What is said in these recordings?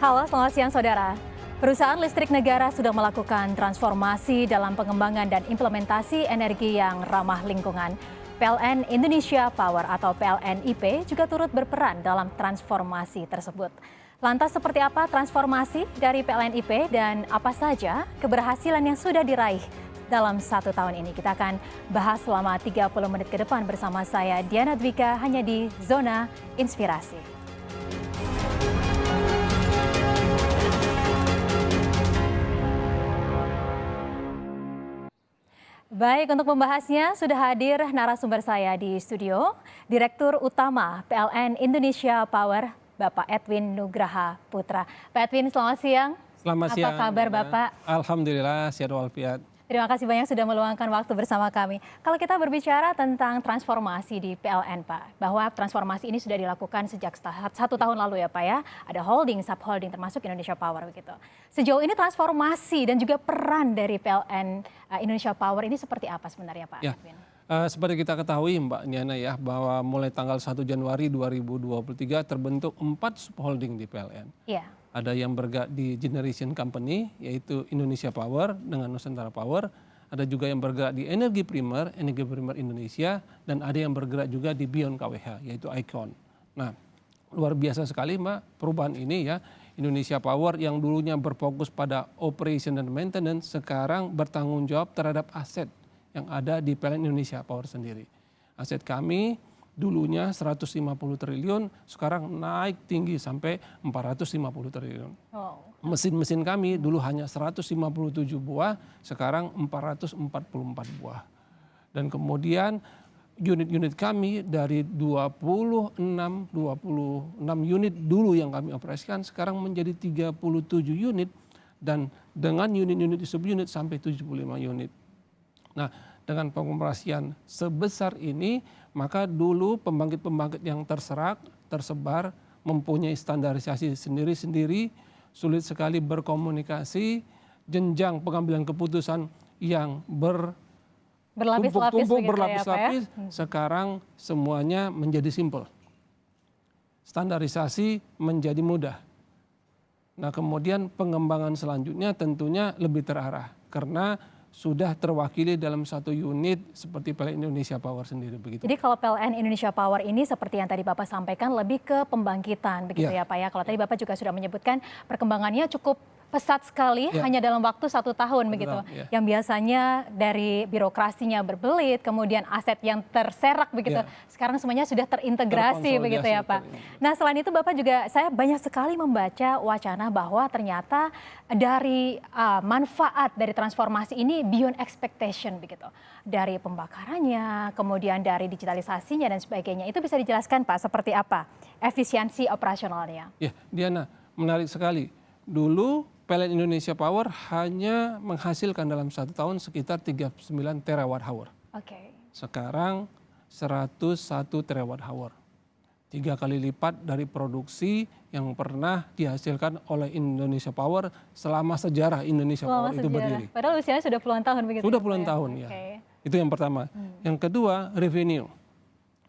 Halo, selamat siang saudara. Perusahaan listrik negara sudah melakukan transformasi dalam pengembangan dan implementasi energi yang ramah lingkungan. PLN Indonesia Power atau PLNIP juga turut berperan dalam transformasi tersebut. Lantas seperti apa transformasi dari PLNIP dan apa saja keberhasilan yang sudah diraih dalam 1 tahun ini? Kita akan bahas selama 30 menit ke depan bersama saya Diana Dwika hanya di Zona Inspirasi. Baik, untuk membahasnya sudah hadir narasumber saya di studio, Direktur Utama PLN Indonesia Power, Bapak Edwin Nugraha Putra. Pak Edwin, selamat siang. Selamat siang. Apa kabar Bapak? Alhamdulillah, sehat walafiat. Terima kasih banyak sudah meluangkan waktu bersama kami. Kalau kita berbicara tentang transformasi di PLN Pak, bahwa transformasi ini sudah dilakukan sejak 1 tahun lalu ya Pak ya, ada holding, subholding termasuk Indonesia Power begitu. Sejauh ini transformasi dan juga peran dari PLN Indonesia Power ini seperti apa sebenarnya Pak Edwin? Seperti kita ketahui Mbak Niana ya, bahwa mulai tanggal 1 Januari 2023 terbentuk 4 subholding di PLN. Iya. Ada yang bergerak di generation company, yaitu Indonesia Power dengan Nusantara Power. Ada juga yang bergerak di Energi Primer Indonesia. Dan ada yang bergerak juga di Beyond KWH, yaitu Icon. Nah, luar biasa sekali Mbak perubahan ini ya. Indonesia Power yang dulunya berfokus pada operation dan maintenance, sekarang bertanggung jawab terhadap aset yang ada di PLN Indonesia Power sendiri. Aset kami dulunya 150 triliun, sekarang naik tinggi sampai 450 triliun. Mesin-mesin kami dulu hanya 157 buah, sekarang 444 buah. Dan kemudian unit-unit kami dari 26 unit dulu yang kami operasikan, sekarang menjadi 37 unit, dan dengan unit-unit di subunit sampai 75 unit. Nah, dengan pengoperasian sebesar ini, maka dulu pembangkit-pembangkit yang tersebar, mempunyai standarisasi sendiri-sendiri, sulit sekali berkomunikasi, jenjang pengambilan keputusan yang bertumpuk-tumpuk, berlapis-lapis, sekarang semuanya menjadi simpel. Standarisasi menjadi mudah. Nah, kemudian pengembangan selanjutnya tentunya lebih terarah, karena sudah terwakili dalam satu unit seperti PLN Indonesia Power sendiri begitu. Jadi kalau PLN Indonesia Power ini seperti yang tadi Bapak sampaikan lebih ke pembangkitan begitu ya Pak ya. Kalau tadi Bapak juga sudah menyebutkan perkembangannya cukup pesat sekali hanya dalam waktu 1 tahun begitu. Yang biasanya dari birokrasinya berbelit, kemudian aset yang terserak begitu. Sekarang semuanya sudah terintegrasi begitu ya Pak. Nah, selain itu Bapak juga, saya banyak sekali membaca wacana bahwa ternyata dari manfaat dari transformasi ini beyond expectation begitu. Dari pembakarannya, kemudian dari digitalisasinya dan sebagainya. Itu bisa dijelaskan Pak seperti apa efisiensi operasionalnya? Ya, Diana, menarik sekali. Dulu PLN Indonesia Power hanya menghasilkan dalam 1 tahun sekitar 39 terawatt hour. Sekarang 101 terawatt hour. 3 kali lipat dari produksi yang pernah dihasilkan oleh Indonesia Power selama sejarah Indonesia Power itu berdiri. Padahal usianya sudah puluhan tahun begitu. Sudah puluhan tahun ya. Itu yang pertama. Yang kedua, revenue.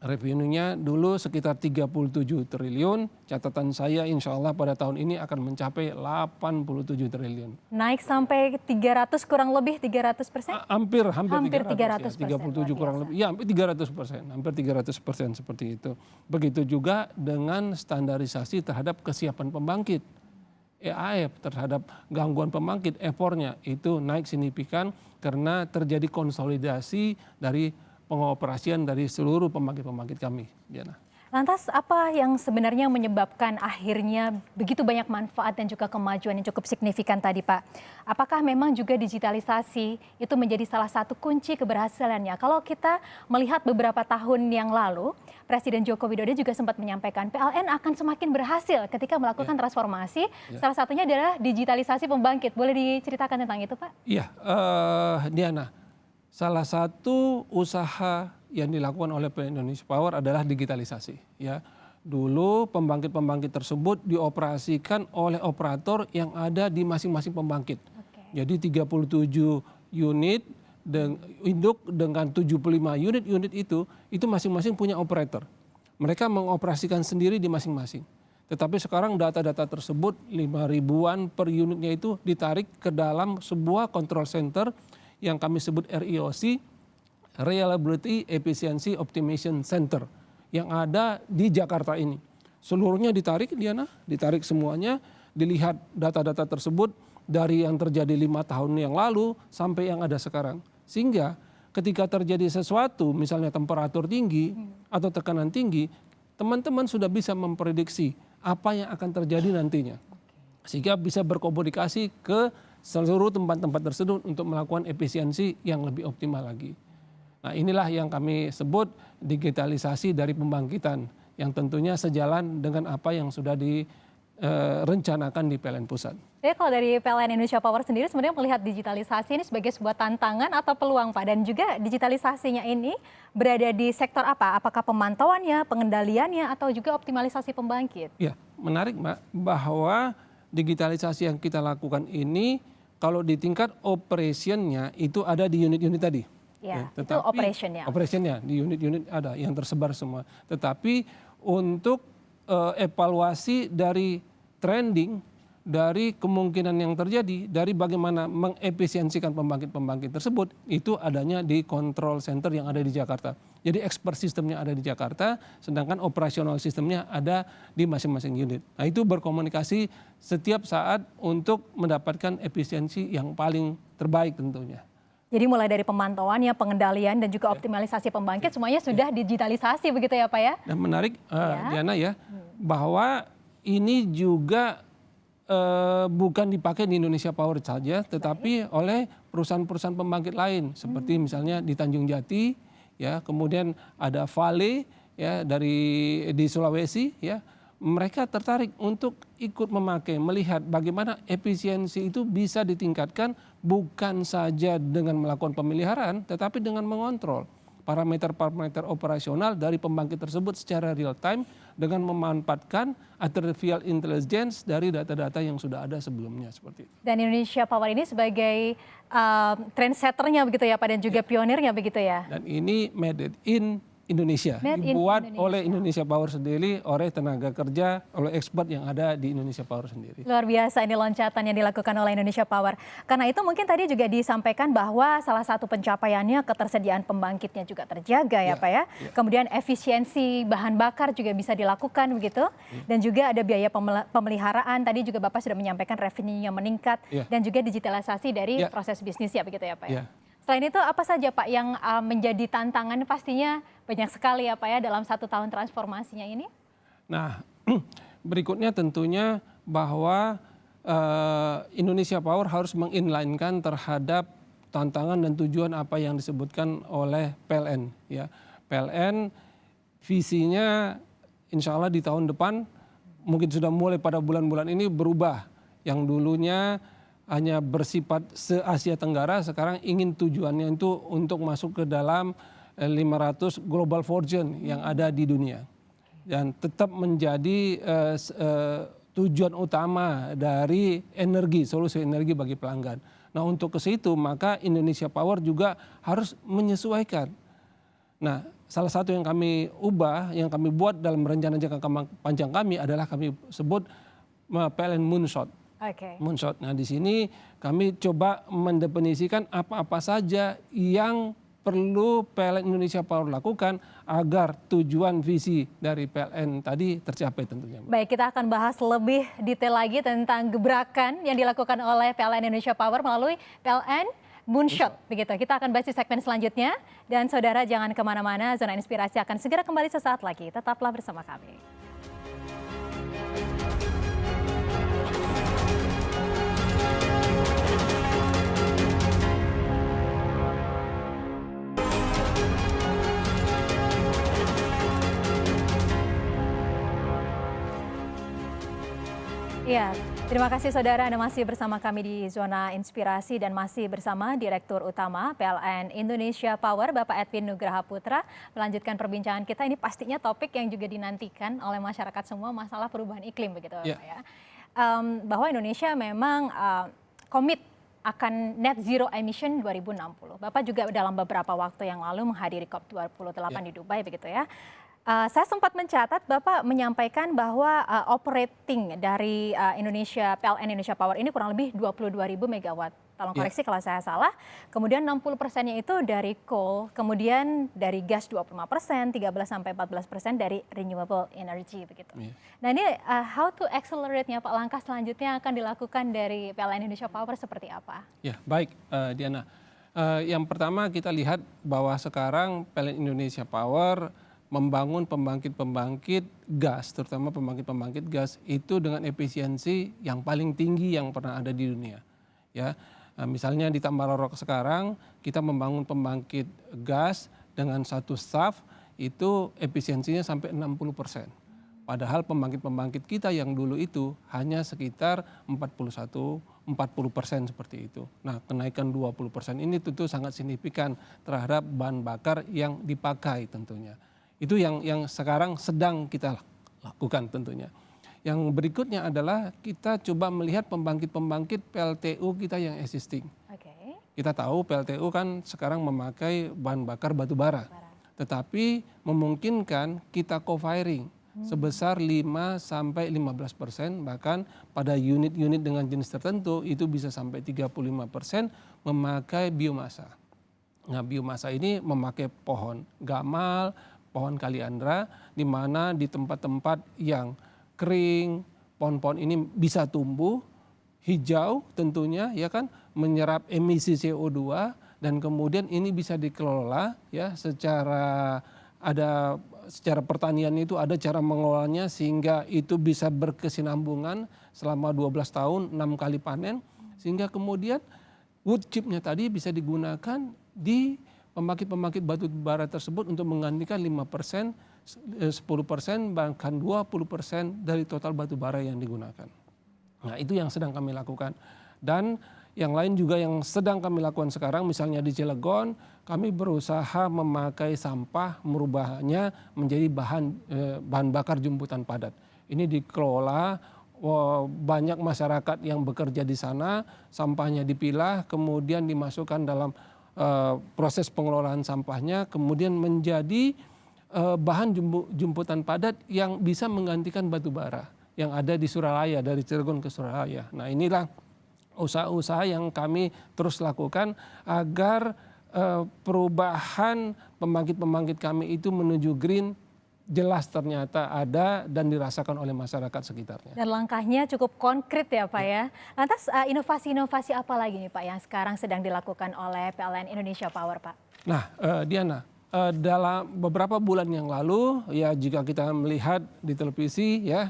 Revenue-nya dulu sekitar 37 triliun, catatan saya insya Allah pada tahun ini akan mencapai 87 triliun. Naik sampai 300 kurang lebih 300%? Hampir 300%. 37 kurang lebih, ya hampir 300%, hampir 300% seperti itu. Begitu juga dengan standarisasi terhadap kesiapan pembangkit. EAF terhadap gangguan pembangkit, effortnya itu naik signifikan karena terjadi konsolidasi dari pengoperasian dari seluruh pembangkit-pembangkit kami, Diana. Lantas apa yang sebenarnya menyebabkan akhirnya begitu banyak manfaat dan juga kemajuan yang cukup signifikan tadi Pak? Apakah memang juga digitalisasi itu menjadi salah satu kunci keberhasilannya? Kalau kita melihat beberapa tahun yang lalu, Presiden Joko Widodo juga sempat menyampaikan PLN akan semakin berhasil ketika melakukan transformasi. Salah satunya adalah digitalisasi pembangkit. Boleh diceritakan tentang itu Pak? Iya, Diana. Salah satu usaha yang dilakukan oleh PLN Indonesia Power adalah digitalisasi. Ya, dulu pembangkit-pembangkit tersebut dioperasikan oleh operator yang ada di masing-masing pembangkit. Jadi 37 unit induk dengan 75 unit itu masing-masing punya operator. Mereka mengoperasikan sendiri di masing-masing. Tetapi sekarang data-data tersebut 5 ribuan per unitnya itu ditarik ke dalam sebuah control center yang kami sebut REOC, Reliability Efficiency Optimization Center, yang ada di Jakarta ini. Seluruhnya ditarik, Diana, ditarik semuanya, dilihat data-data tersebut dari yang terjadi 5 tahun yang lalu sampai yang ada sekarang. Sehingga ketika terjadi sesuatu, misalnya temperatur tinggi atau tekanan tinggi, teman-teman sudah bisa memprediksi apa yang akan terjadi nantinya. Sehingga bisa berkomunikasi ke seluruh tempat-tempat tersebut untuk melakukan efisiensi yang lebih optimal lagi. Nah, inilah yang kami sebut digitalisasi dari pembangkitan, yang tentunya sejalan dengan apa yang sudah direncanakan di PLN Pusat. Jadi kalau dari PLN Indonesia Power sendiri sebenarnya melihat digitalisasi ini sebagai sebuah tantangan atau peluang, Pak? Dan juga digitalisasinya ini berada di sektor apa? Apakah pemantauannya, pengendaliannya, atau juga optimalisasi pembangkit? Ya, menarik Mbak, bahwa digitalisasi yang kita lakukan ini kalau di tingkat operationnya itu ada di unit-unit tadi. Ya, itu operationnya. Operationnya di unit-unit ada yang tersebar semua. Tetapi untuk evaluasi dari trending, dari kemungkinan yang terjadi, dari bagaimana mengefisiensikan pembangkit-pembangkit tersebut, itu adanya di control center yang ada di Jakarta. Jadi expert sistemnya ada di Jakarta, sedangkan operasional sistemnya ada di masing-masing unit. Nah, itu berkomunikasi setiap saat untuk mendapatkan efisiensi yang paling terbaik tentunya. Jadi mulai dari pemantauannya, pengendalian, dan juga optimalisasi pembangkit semuanya sudah digitalisasi begitu ya Pak ya? Dan menarik Diana ya, bahwa ini juga bukan dipakai di Indonesia Power saja, tetapi oleh perusahaan-perusahaan pembangkit lain, seperti misalnya di Tanjung Jati, ya, kemudian ada Vale, ya, di Sulawesi, ya, mereka tertarik untuk ikut memakai, melihat bagaimana efisiensi itu bisa ditingkatkan bukan saja dengan melakukan pemeliharaan, tetapi dengan mengontrol parameter-parameter operasional dari pembangkit tersebut secara real time dengan memanfaatkan artificial intelligence dari data-data yang sudah ada sebelumnya seperti itu. Dan Indonesia Power ini sebagai trendsetternya begitu ya Pak, dan juga pionirnya begitu ya? Dan ini made in Indonesia, dibuat oleh Indonesia Power sendiri, oleh tenaga kerja, oleh expert yang ada di Indonesia Power sendiri. Luar biasa ini loncatan yang dilakukan oleh Indonesia Power. Karena itu mungkin tadi juga disampaikan bahwa salah satu pencapaiannya ketersediaan pembangkitnya juga terjaga ya Pak ya. Kemudian efisiensi bahan bakar juga bisa dilakukan begitu. Dan juga ada biaya pemeliharaan, tadi juga Bapak sudah menyampaikan revenue-nya meningkat. Dan juga digitalisasi dari proses bisnisnya begitu ya Pak ya. Selain itu apa saja Pak yang menjadi tantangan, pastinya banyak sekali ya Pak ya dalam 1 tahun transformasinya ini? Nah, berikutnya tentunya bahwa Indonesia Power harus menginline-kan terhadap tantangan dan tujuan apa yang disebutkan oleh PLN. Ya, PLN visinya insya Allah di tahun depan mungkin sudah mulai pada bulan-bulan ini berubah. Yang dulunya hanya bersifat se-Asia Tenggara, sekarang ingin tujuannya itu untuk masuk ke dalam 500 global fortune yang ada di dunia. Dan tetap menjadi tujuan utama dari energi, solusi energi bagi pelanggan. Nah, untuk ke situ maka Indonesia Power juga harus menyesuaikan. Nah, salah satu yang kami ubah, yang kami buat dalam rencana jangka panjang kami adalah kami sebut PLN Moonshot. Moonshot. Nah, di sini kami coba mendefinisikan apa-apa saja yang perlu PLN Indonesia Power lakukan agar tujuan visi dari PLN tadi tercapai tentunya. Baik, kita akan bahas lebih detail lagi tentang gebrakan yang dilakukan oleh PLN Indonesia Power melalui PLN Moonshot. Begitu. Kita akan bahas di segmen selanjutnya. Dan saudara jangan kemana-mana, Zona Inspirasi akan segera kembali sesaat lagi. Tetaplah bersama kami. Ya, terima kasih saudara, Anda masih bersama kami di Zona Inspirasi dan masih bersama Direktur Utama PLN Indonesia Power, Bapak Edwin Nugraha Putra. Melanjutkan perbincangan kita, ini pastinya topik yang juga dinantikan oleh masyarakat semua, masalah perubahan iklim begitu Pak ya. Bahwa Indonesia memang komit akan net zero emission 2060. Bapak juga dalam beberapa waktu yang lalu menghadiri COP28 di Dubai begitu ya. Saya sempat mencatat Bapak menyampaikan bahwa operating dari PLN Indonesia Power ini kurang lebih 22.000 megawatt. Tolong koreksi kalau saya salah. Kemudian 60%-nya itu dari coal, kemudian dari gas 25%, 13-14% dari renewable energy begitu. Nah ini how to accelerate-nya Pak, langkah selanjutnya akan dilakukan dari PLN Indonesia Power seperti apa? Ya, baik Diana. Yang pertama kita lihat bahwa sekarang PLN Indonesia Power membangun pembangkit-pembangkit gas, terutama pembangkit-pembangkit gas itu dengan efisiensi yang paling tinggi yang pernah ada di dunia. Ya, misalnya di Tambarorok sekarang kita membangun pembangkit gas dengan satu staff itu efisiensinya sampai 60%. Padahal pembangkit-pembangkit kita yang dulu itu hanya sekitar 40% seperti itu. Nah, kenaikan 20% ini tentu sangat signifikan terhadap bahan bakar yang dipakai tentunya. Itu yang sekarang sedang kita lakukan tentunya. Yang berikutnya adalah kita coba melihat pembangkit-pembangkit PLTU kita yang existing. Kita tahu PLTU kan sekarang memakai bahan bakar batu bara. Tetapi memungkinkan kita co-firing sebesar 5-15%, bahkan pada unit-unit dengan jenis tertentu itu bisa sampai 35% memakai biomasa. Nah, biomasa ini memakai pohon gamal, pohon kaliandra, di mana di tempat-tempat yang kering, pohon-pohon ini bisa tumbuh hijau tentunya, ya kan, menyerap emisi CO2 dan kemudian ini bisa dikelola ya secara pertanian itu ada cara mengelolanya sehingga itu bisa berkesinambungan selama 12 tahun 6 kali panen, sehingga kemudian wood chipnya tadi bisa digunakan di pembangkit-pembangkit batu bara tersebut untuk menggantikan 5%, 10%, bahkan 20% dari total batu bara yang digunakan. Nah, itu yang sedang kami lakukan. Dan yang lain juga yang sedang kami lakukan sekarang, misalnya di Cilegon, kami berusaha memakai sampah, merubahnya menjadi bahan bakar jemputan padat. Ini dikelola, banyak masyarakat yang bekerja di sana, sampahnya dipilah, kemudian dimasukkan dalam proses pengelolaan sampahnya, kemudian menjadi bahan jemputan padat yang bisa menggantikan batu bara yang ada di Suralaya, dari Cilegon ke Suralaya. Nah, inilah usaha-usaha yang kami terus lakukan agar perubahan pembangkit-pembangkit kami itu menuju green jelas ternyata ada dan dirasakan oleh masyarakat sekitarnya. Dan langkahnya cukup konkret ya Pak ya. Lantas inovasi-inovasi apa lagi nih Pak yang sekarang sedang dilakukan oleh PLN Indonesia Power Pak? Nah, Diana, dalam beberapa bulan yang lalu ya, jika kita melihat di televisi ya,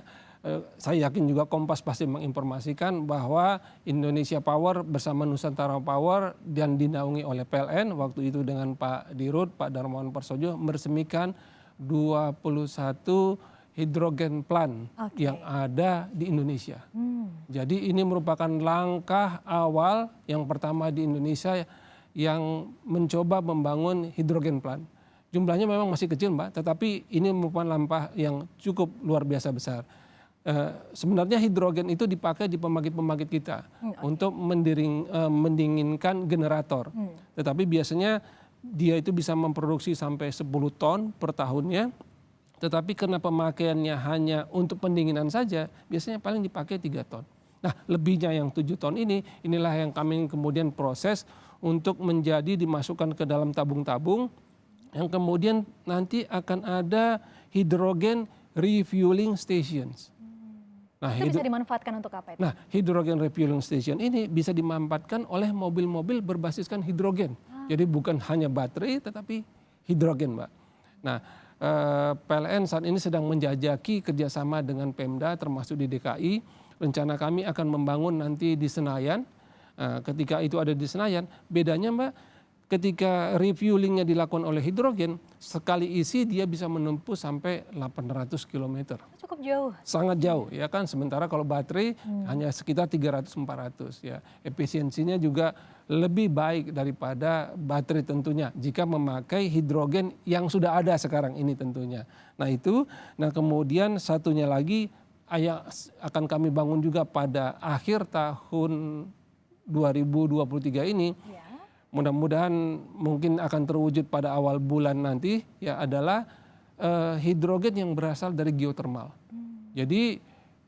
saya yakin juga Kompas pasti menginformasikan bahwa Indonesia Power bersama Nusantara Power dan dinaungi oleh PLN waktu itu dengan Pak Dirut, Pak Darmawan Prasojo meresmikan 21 hidrogen plant yang ada di Indonesia. Jadi ini merupakan langkah awal yang pertama di Indonesia yang mencoba membangun hidrogen plant. Jumlahnya memang masih kecil Mbak, tetapi ini merupakan langkah yang cukup luar biasa besar. Sebenarnya hidrogen itu dipakai di pembangkit-pembangkit kita untuk mendinginkan generator. Tetapi biasanya dia itu bisa memproduksi sampai 10 ton per tahunnya. Tetapi karena pemakaiannya hanya untuk pendinginan saja, biasanya paling dipakai 3 ton. Nah, lebihnya yang 7 ton inilah yang kami kemudian proses untuk menjadi dimasukkan ke dalam tabung-tabung yang kemudian nanti akan ada hidrogen refueling stations. Nah, itu bisa dimanfaatkan untuk apa itu? Nah, hidrogen refueling station ini bisa dimanfaatkan oleh mobil-mobil berbasiskan hidrogen. Jadi bukan hanya baterai tetapi hidrogen, Mbak. Nah, PLN saat ini sedang menjajaki kerjasama dengan Pemda termasuk di DKI. Rencana kami akan membangun nanti di Senayan. Ketika itu ada di Senayan, bedanya Mbak, ketika refuelingnya dilakukan oleh hidrogen, sekali isi dia bisa menempuh sampai 800 km. Cukup jauh. Sangat jauh, ya kan. Sementara kalau baterai hanya sekitar 300-400 ya. Efisiensinya juga lebih baik daripada baterai tentunya jika memakai hidrogen yang sudah ada sekarang ini tentunya. Nah itu, kemudian satunya lagi akan kami bangun juga pada akhir tahun 2023 ini. Mudah-mudahan mungkin akan terwujud pada awal bulan nanti ya, adalah hidrogen yang berasal dari geothermal. Jadi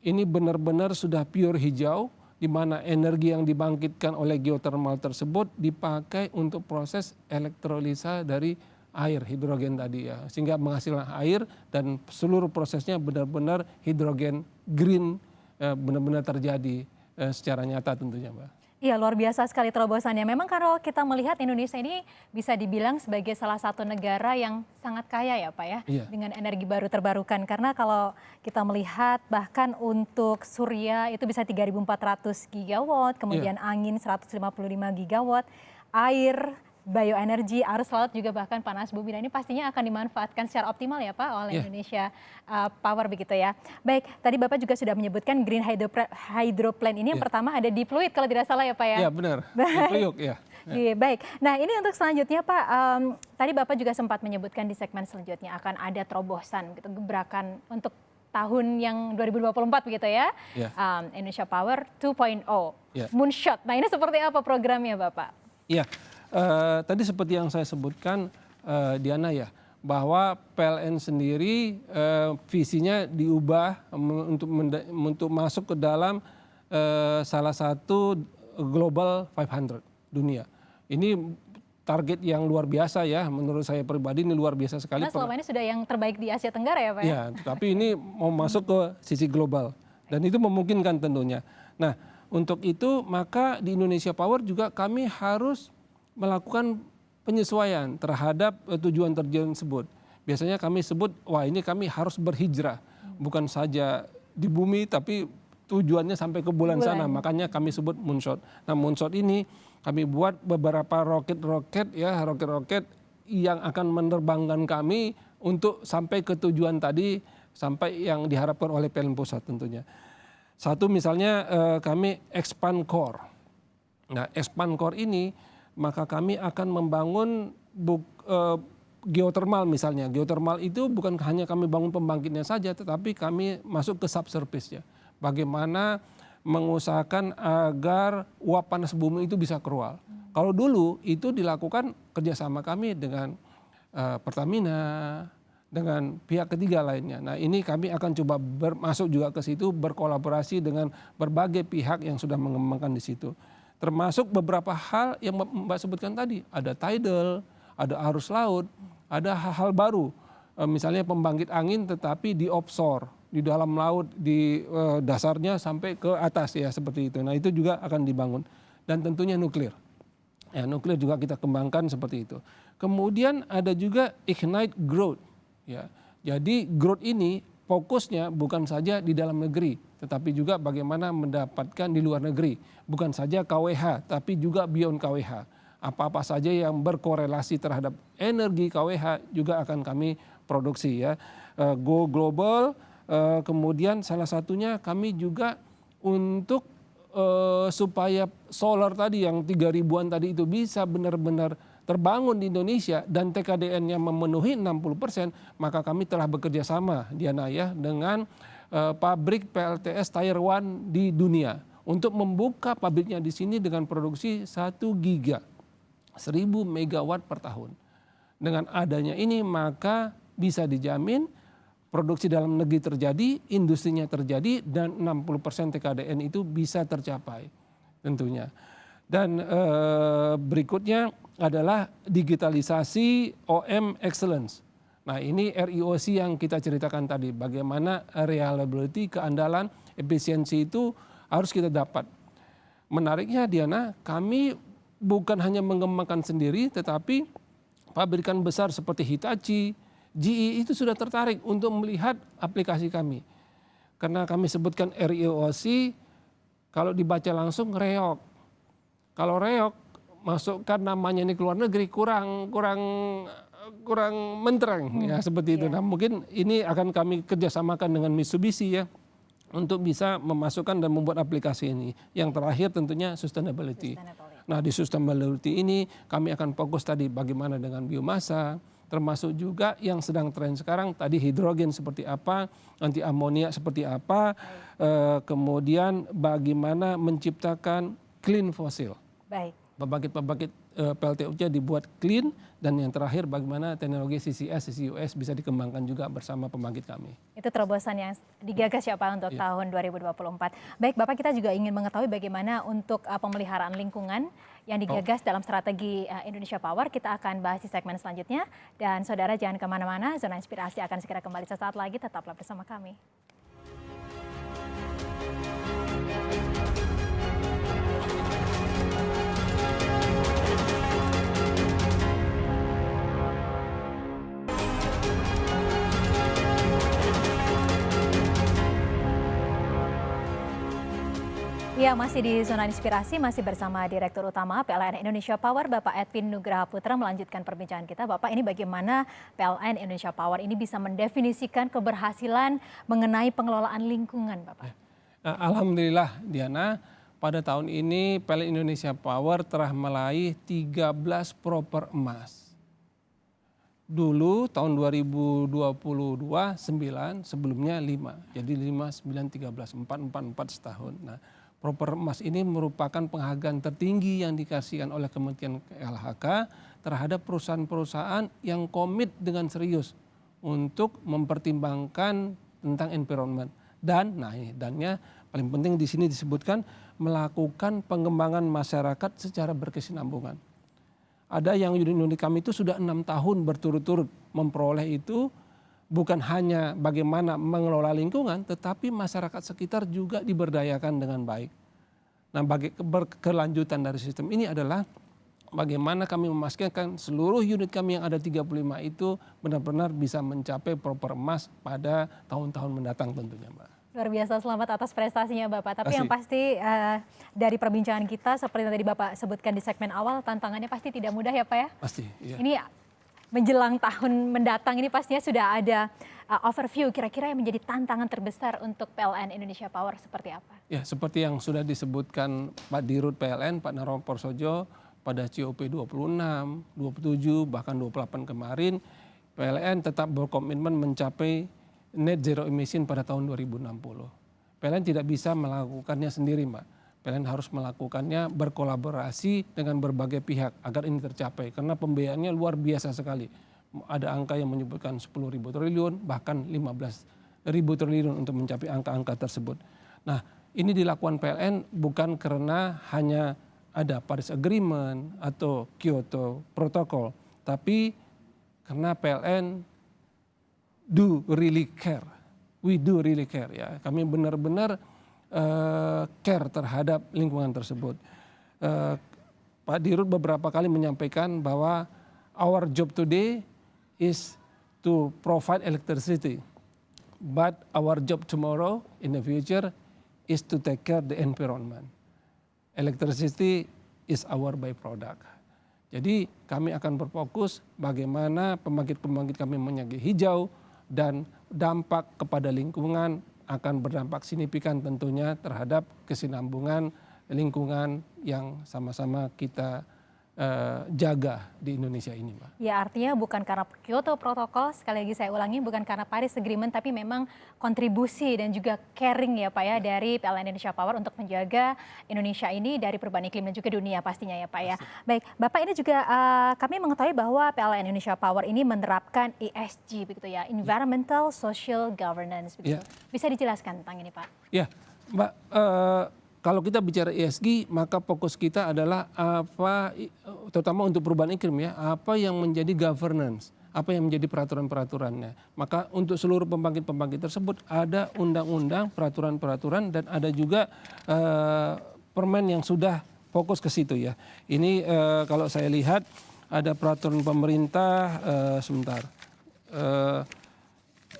ini benar-benar sudah pure hijau, di mana energi yang dibangkitkan oleh geothermal tersebut dipakai untuk proses elektrolisa dari air hidrogen tadi ya, sehingga menghasilkan air dan seluruh prosesnya benar-benar hidrogen green, benar-benar terjadi secara nyata tentunya, Mbak. Iya, luar biasa sekali terobosannya. Memang kalau kita melihat Indonesia ini bisa dibilang sebagai salah satu negara yang sangat kaya ya Pak ya, Iya. dengan energi baru terbarukan. Karena kalau kita melihat bahkan untuk surya itu bisa 3.400 gigawatt, kemudian angin 155 gigawatt, air, bioenergi, arus laut juga bahkan panas bumi. Nah ini pastinya akan dimanfaatkan secara optimal ya Pak oleh Indonesia Power begitu ya. Baik, tadi Bapak juga sudah menyebutkan green hydro plant ini yang pertama ada di Pluit kalau tidak salah ya Pak ya. Iya benar, di Priok ya. Iya, baik. Nah ini untuk selanjutnya Pak, tadi Bapak juga sempat menyebutkan di segmen selanjutnya akan ada terobosan gitu, gebrakan untuk tahun yang 2024 begitu ya. Indonesia Power 2.0, Moonshot. Nah ini seperti apa programnya Bapak? Iya. Tadi seperti yang saya sebutkan Diana ya, bahwa PLN sendiri visinya diubah untuk masuk ke dalam salah satu Global 500 dunia. Ini target yang luar biasa ya, menurut saya pribadi ini luar biasa sekali. Karena selama ini sudah yang terbaik di Asia Tenggara ya Pak ya? Ya, tapi ini mau masuk ke sisi global dan itu memungkinkan tentunya. Nah, untuk itu maka di Indonesia Power juga kami harus melakukan penyesuaian terhadap tujuan-tujuan tersebut. Biasanya kami sebut, wah ini kami harus berhijrah. Bukan saja di bumi, tapi tujuannya sampai ke bulan sana. Makanya kami sebut Moonshot. Nah Moonshot ini kami buat beberapa roket-roket yang akan menerbangkan kami untuk sampai ke tujuan tadi, sampai yang diharapkan oleh PLN Pusat tentunya. Satu misalnya kami expand core. Nah expand core ini maka kami akan membangun geothermal misalnya. Geothermal itu bukan hanya kami bangun pembangkitnya saja, tetapi kami masuk ke subsurface ya. Bagaimana mengusahakan agar uap panas bumi itu bisa keluar. Kalau dulu itu dilakukan kerjasama kami dengan Pertamina, dengan pihak ketiga lainnya. Nah ini kami akan coba masuk juga ke situ, berkolaborasi dengan berbagai pihak yang sudah mengembangkan di situ. Termasuk beberapa hal yang Mbak sebutkan tadi, ada tidal, ada arus laut, ada hal-hal baru. Misalnya pembangkit angin tetapi di offshore, di dalam laut, di dasarnya sampai ke atas ya seperti itu. Nah itu juga akan dibangun. Dan tentunya nuklir. Ya, nuklir juga kita kembangkan seperti itu. Kemudian ada juga ignite growth. Ya. Jadi growth ini fokusnya bukan saja di dalam negeri, tetapi juga bagaimana mendapatkan di luar negeri. Bukan saja KWH, tapi juga beyond KWH. Apa-apa saja yang berkorelasi terhadap energi KWH juga akan kami produksi ya. Go global, kemudian salah satunya kami juga untuk supaya solar tadi yang 3.000-an tadi itu bisa benar-benar terbangun di Indonesia dan TKDN-nya memenuhi 60%, maka kami telah bekerja sama Diana ya dengan pabrik PLTS Tier 1 di dunia untuk membuka pabriknya di sini dengan produksi 1 giga, 1.000 megawatt per tahun. Dengan adanya ini maka bisa dijamin produksi dalam negeri terjadi, industrinya terjadi dan 60% TKDN itu bisa tercapai tentunya. Dan berikutnya adalah digitalisasi OM excellence. Nah ini RIOC yang kita ceritakan tadi, bagaimana reliability, keandalan, efisiensi itu harus kita dapat. Menariknya Diana, kami bukan hanya mengembangkan sendiri, tetapi pabrikan besar seperti Hitachi, GE itu sudah tertarik untuk melihat aplikasi kami. Karena kami sebutkan RIOC, kalau dibaca langsung reok. Kalau reok, masukkan namanya ini ke luar negeri kurang mentereng ya seperti itu. Nah mungkin ini akan kami kerjasamakan dengan Mitsubishi ya untuk bisa memasukkan dan membuat aplikasi ini. Yang terakhir tentunya sustainability. Nah di sustainability ini kami akan fokus tadi bagaimana dengan biomasa, termasuk juga yang sedang tren sekarang tadi hidrogen seperti apa, anti amonia seperti apa, kemudian bagaimana menciptakan clean fossil. Baik. Pembangkit-pembangkit PLTU-nya dibuat clean, dan yang terakhir bagaimana teknologi CCS, CCUS bisa dikembangkan juga bersama pembangkit kami. Itu terobosan yang digagas ya Pak untuk tahun 2024. Baik Bapak, kita juga ingin mengetahui bagaimana untuk pemeliharaan lingkungan yang digagas dalam strategi Indonesia Power. Kita akan bahas di segmen selanjutnya. Dan saudara jangan kemana-mana, Zona Inspirasi akan segera kembali sesaat lagi, tetaplah bersama kami. Ya, masih di Zona Inspirasi, masih bersama Direktur Utama PLN Indonesia Power, Bapak Edwin Nugraha Putra, melanjutkan perbincangan kita. Bapak, ini bagaimana PLN Indonesia Power ini bisa mendefinisikan keberhasilan mengenai pengelolaan lingkungan, Bapak? Alhamdulillah, Diana, pada tahun ini PLN Indonesia Power telah meraih 13 proper emas. Dulu tahun 2022 9, sebelumnya 5. Jadi 5, 9, 13, 4, 4, 4 setahun. Nah, proper emas ini merupakan penghargaan tertinggi yang dikasihkan oleh Kementerian LHK terhadap perusahaan-perusahaan yang komit dengan serius untuk mempertimbangkan tentang environment. Dan, nah ini dannya paling penting di sini disebutkan melakukan pengembangan masyarakat secara berkesinambungan. Ada yang unit-unit kami itu sudah 6 tahun berturut-turut memperoleh itu, bukan hanya bagaimana mengelola lingkungan, tetapi masyarakat sekitar juga diberdayakan dengan baik. Nah, berkelanjutan dari sistem ini adalah bagaimana kami memastikan seluruh unit kami yang ada 35 itu benar-benar bisa mencapai proper emas pada tahun-tahun mendatang tentunya, Mbak. Luar biasa, selamat atas prestasinya Bapak. Tapi yang pasti dari perbincangan kita seperti yang tadi Bapak sebutkan di segmen awal, tantangannya pasti tidak mudah ya Pak ya? Pasti, iya. Ini menjelang tahun mendatang ini pastinya sudah ada overview kira-kira yang menjadi tantangan terbesar untuk PLN Indonesia Power seperti apa? Ya, seperti yang sudah disebutkan Pak Dirut PLN, Pak Naromo Porsojo pada COP 26, 27, bahkan 28 kemarin, PLN tetap berkomitmen mencapai net zero emission pada tahun 2060. PLN tidak bisa melakukannya sendiri, Mbak. PLN harus melakukannya berkolaborasi dengan berbagai pihak agar ini tercapai. Karena pembiayaannya luar biasa sekali. Ada angka yang menyebutkan 10.000 triliun, bahkan 15.000 triliun untuk mencapai angka-angka tersebut. Nah, ini dilakukan PLN bukan karena hanya ada Paris Agreement atau Kyoto Protocol, tapi karena PLN do really care. We do really care ya. Kami benar-benar care terhadap lingkungan tersebut. Pak Dirut beberapa kali menyampaikan bahwa our job today is to provide electricity, but our job tomorrow in the future is to take care the environment. Electricity is our byproduct. Jadi kami akan berfokus bagaimana pembangkit-pembangkit kami menjadi hijau dan dampak kepada lingkungan akan berdampak signifikan tentunya terhadap kesinambungan lingkungan yang sama-sama kita jaga di Indonesia ini, Mbak. Ya, artinya bukan karena Kyoto Protocol, sekali lagi saya ulangi, bukan karena Paris Agreement, tapi memang kontribusi dan juga caring ya Pak ya dari PLN Indonesia Power untuk menjaga Indonesia ini dari perubahan iklim dan juga dunia pastinya ya Pak ya. Baik, Bapak, ini juga kami mengetahui bahwa PLN Indonesia Power ini menerapkan ESG begitu ya, Environmental Social Governance begitu. Bisa dijelaskan tentang ini Pak? Ya, Mbak, kalau kita bicara ESG, maka fokus kita adalah apa, terutama untuk perubahan iklim ya, apa yang menjadi governance, apa yang menjadi peraturan-peraturannya. Maka untuk seluruh pembangkit-pembangkit tersebut ada undang-undang, peraturan-peraturan, dan ada juga permen yang sudah fokus ke situ ya. Ini kalau saya lihat ada peraturan pemerintah,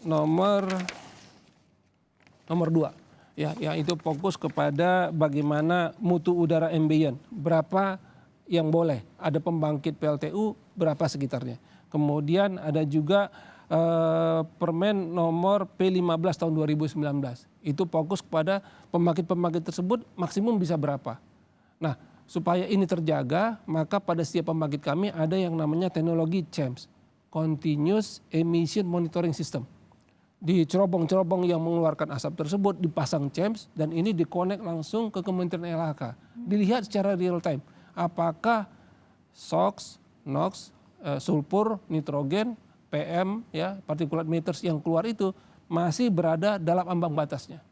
nomor 2. Ya, yang itu fokus kepada bagaimana mutu udara ambient, berapa yang boleh, ada pembangkit PLTU, berapa sekitarnya. Kemudian ada juga Permen nomor P15 tahun 2019, itu fokus kepada pembangkit-pembangkit tersebut maksimum bisa berapa. Nah, supaya ini terjaga, maka pada setiap pembangkit kami ada yang namanya teknologi CEMS, Continuous Emission Monitoring System. Di cerobong-cerobong yang mengeluarkan asap tersebut dipasang CEMS dan ini dikonek langsung ke Kementerian LHK. Dilihat secara real time apakah SOx, NOx, sulfur, nitrogen, PM, ya, particulate matters yang keluar itu masih berada dalam ambang batasnya.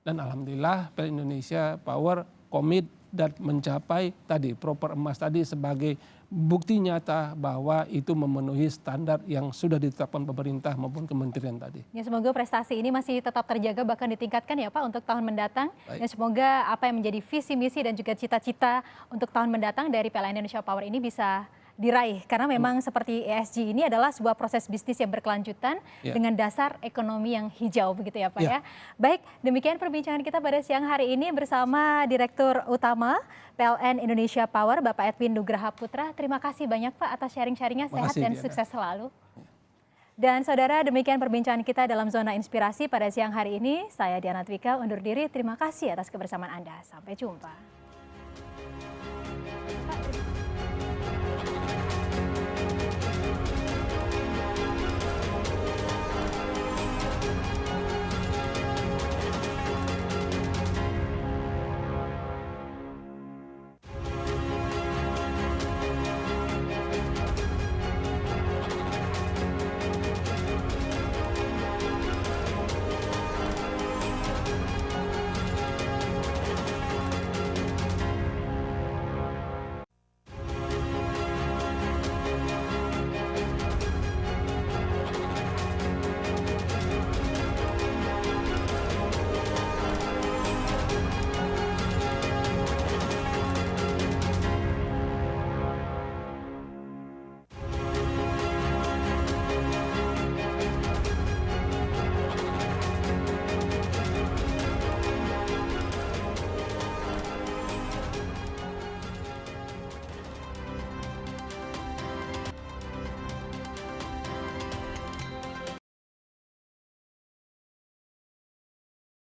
Dan alhamdulillah PLN Indonesia Power komit dan mencapai tadi proper emas tadi sebagai bukti nyata bahwa itu memenuhi standar yang sudah ditetapkan pemerintah maupun kementerian tadi. Ya, semoga prestasi ini masih tetap terjaga bahkan ditingkatkan ya Pak untuk tahun mendatang. Baik. Dan semoga apa yang menjadi visi misi dan juga cita-cita untuk tahun mendatang dari PLN Indonesia Power ini bisa diraih, karena memang seperti ESG ini adalah sebuah proses bisnis yang berkelanjutan dengan dasar ekonomi yang hijau begitu ya Pak ya. Baik, demikian perbincangan kita pada siang hari ini bersama Direktur Utama PLN Indonesia Power Bapak Edwin Nugraha Putra. Terima kasih banyak Pak atas sharing-sharingnya, sehat dan sukses selalu. Dan saudara, demikian perbincangan kita dalam Zona Inspirasi pada siang hari ini. Saya Diana Twika undur diri, terima kasih atas kebersamaan Anda. Sampai jumpa.